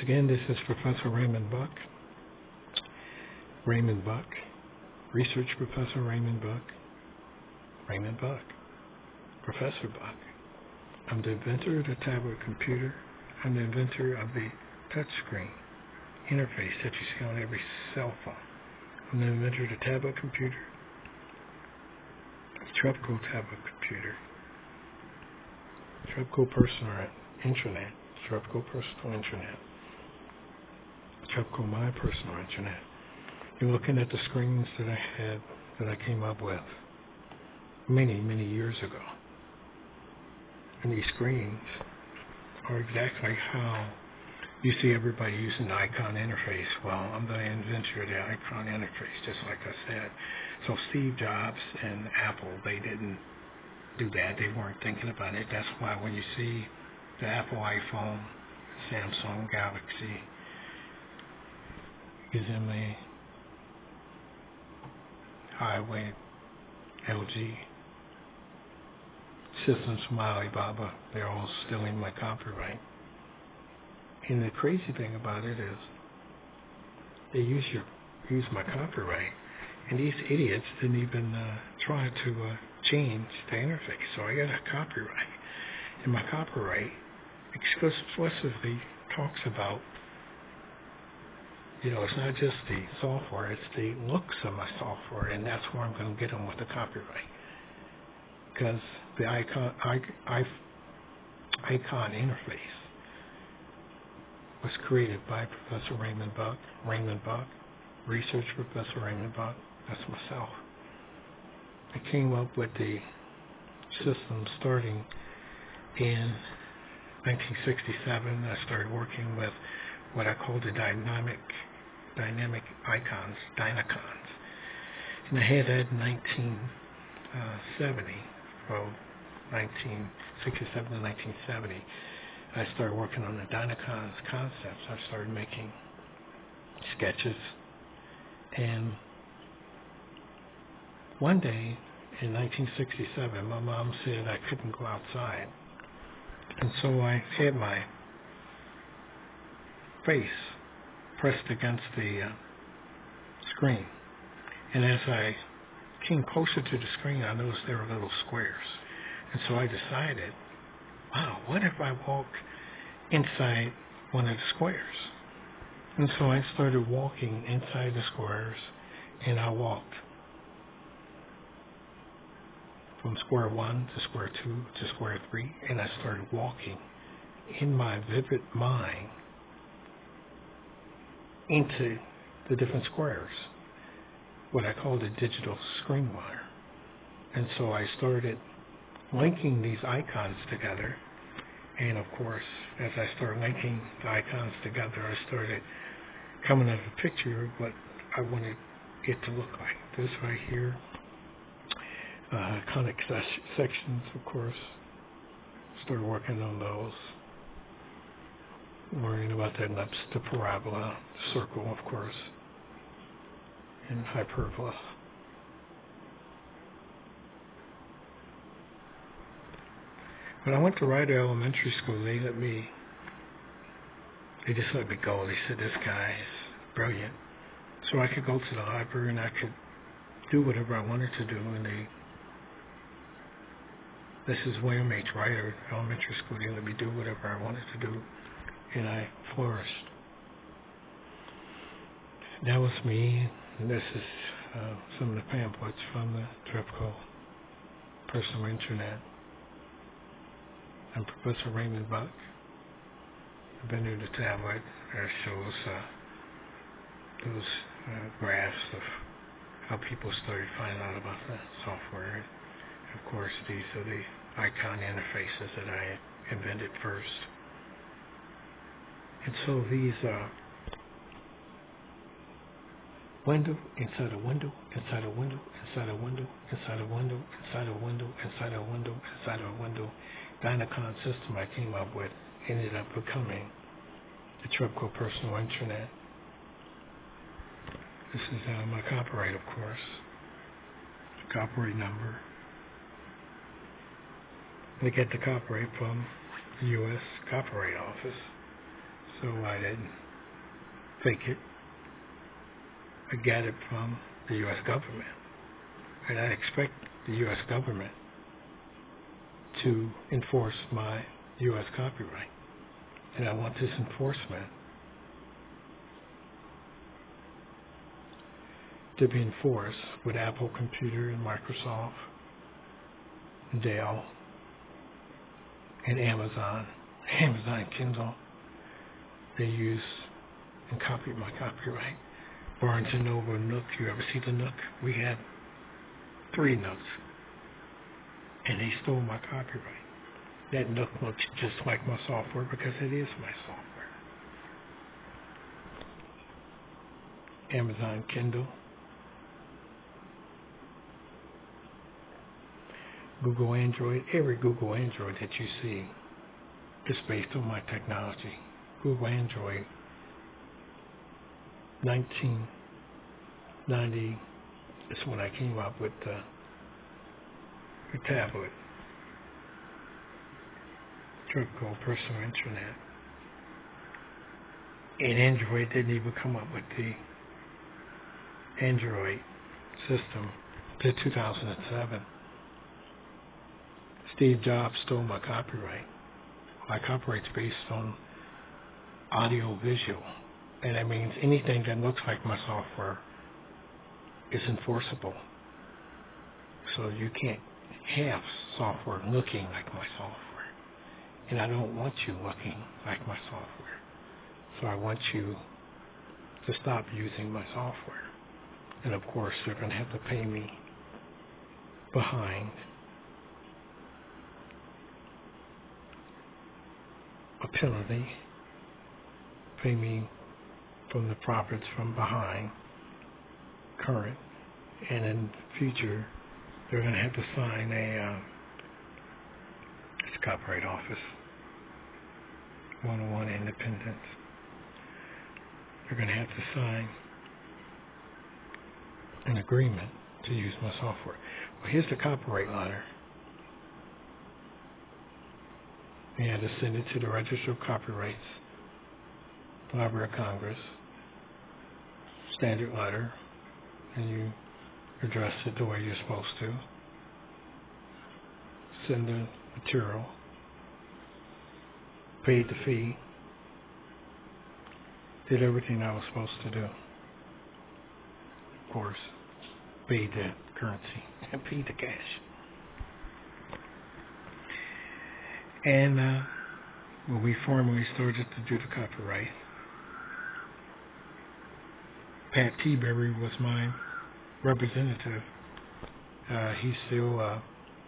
again, this is Professor Raymond Buck. Raymond Buck, Research Professor Raymond Buck. Raymond Buck, Professor Buck. I'm the inventor of the tablet computer. I'm the inventor of the touchscreen interface that you see on every cell phone. I'm the inventor of the tablet computer, Trebco Tablet computer, Trebco Personal Internet, Trebco Personal Internet, Trebco My Personal Internet. You're looking at the screens that I had, that I came up with many, many years ago. And these screens are exactly how you see everybody using the icon interface. Well, I'm the inventor of the icon interface, just like I said. So Steve Jobs and Apple, they didn't do that. They weren't thinking about it. That's why when you see the Apple iPhone, Samsung Galaxy, Xiaomi, Huawei, LG, systems from Alibaba, they're all stealing my copyright. And the crazy thing about it is they use my copyright, and these idiots didn't even try to change the interface. So I got a copyright, and my copyright explicitly talks about, it's not just the software, it's the looks of my software, and that's where I'm going to get them with the copyright. Because the icon interface was created by Professor Raymond Buck, Research Professor Raymond Buck, that's myself. I came up with the system starting in 1967. I started working with what I call the dynamic icons, Dynacons. And I had that in 1970, from 1967 to 1970. I started working on the Dynacons concepts. I started making sketches. And one day in 1967, my mom said I couldn't go outside. And so I had my face pressed against the screen. And as I came closer to the screen, I noticed there were little squares. And so I decided, wow, what if I walked inside one of the squares? And so I started walking inside the squares, and I walked from square 1 to square 2 to square 3, and I started walking in my vivid mind into the different squares, what I call the digital screen wire. And so I started linking these icons together, and of course, as I started linking the icons together, I started coming up with a picture of what I wanted it to look like. This right here, conic sections, of course. Started working on those, learning about the ellipse, the parabola, the circle, of course, and hyperbola. When I went to Ryder Elementary School, they just let me go. They said, this guy is brilliant. So I could go to the library and I could do whatever I wanted to do. And this is William H. Ryder Elementary School. They let me do whatever I wanted to do, and I flourished. That was me. And this is some of the pamphlets from the Trebco Personal Internet. I'm Professor Raymond Buck. I've been to the tablet. That shows those graphs of how people started finding out about the software. Of course, these are the icon interfaces that I invented first. And so these window inside a window, inside a window, inside a window, inside a window, inside a window, inside a window, inside a window, Dynacon system I came up with ended up becoming the Trebco Personal Internet. This is my copyright, of course, the copyright number. I get the copyright from the U.S. Copyright Office. So I didn't fake it. I got it from the U.S. government. And I expect the U.S. government to enforce my U.S. copyright. And I want this enforcement to be enforced with Apple Computer and Microsoft, Dell, and Amazon Kindle. They use and copy my copyright. Barnes & Noble, Nook. You ever see the Nook? We had 3 Nooks, and they stole my copyright. That Nook looks just like my software because it is my software. Amazon Kindle, Google Android. Every Google Android that you see is based on my technology. Google Android 1990 is when I came up with the tablet. Trebco Personal Internet. And Android didn't even come up with the Android system until 2007. Steve Jobs stole my copyright. My copyright's based on audio visual, and that means anything that looks like my software is enforceable. So you can't have software looking like my software, and I don't want you looking like my software. So I want you to stop using my software, and of course they're going to have to pay me behind a penalty, pay me from the profits from behind, current, and in the future, they're going to have to sign it's Copyright Office, 101 Independence. They're going to have to sign an agreement to use my software. Well, here's the copyright letter. You had to send it to the Register of Copyrights, Library of Congress, standard letter, and you address it the way you're supposed to. Send the material, paid the fee, did everything I was supposed to do. Of course, paid the currency and paid the cash. And when we formally started to do the copyright, Pat T-Berry was my representative. He's still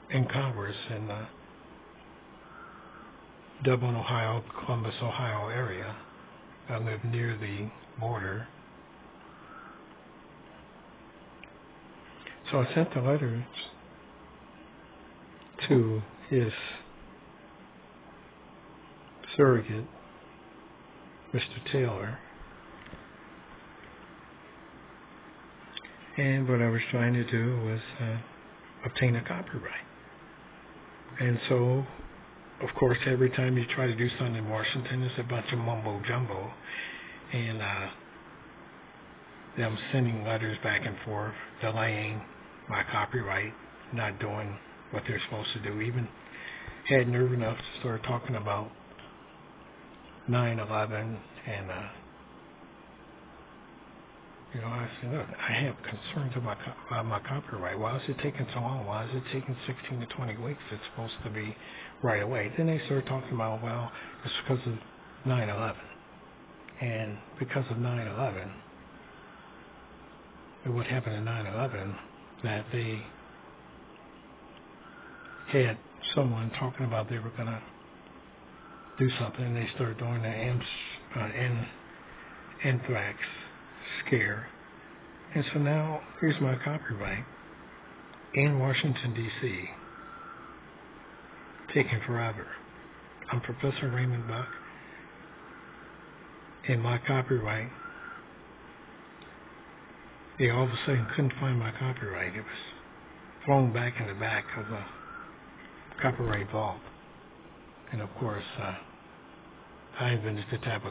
in Congress in Dublin, Ohio, Columbus, Ohio area. I live near the border. So I sent the letters to his surrogate, Mr. Taylor, and what I was trying to do was obtain a copyright. And so, of course, every time you try to do something in Washington, it's a bunch of mumbo jumbo, and them sending letters back and forth, delaying my copyright, not doing what they're supposed to do. Even had nerve enough to start talking about 9/11, and I said, look, I have concerns about my copyright. Why is it taking so long? Why is it taking 16 to 20 weeks? It's supposed to be right away. Then they started talking about, well, it's because of 9/11, and because of 9/11, what happened in 9/11, that they had someone talking about they were going to do something, and they started doing the anthrax scare. And so now, here's my copyright in Washington, D.C., taking forever. I'm Professor Raymond Buck, and my copyright, they all of a sudden couldn't find my copyright. It was thrown back in the back of the copyright vault. And of course, I invented the tablet.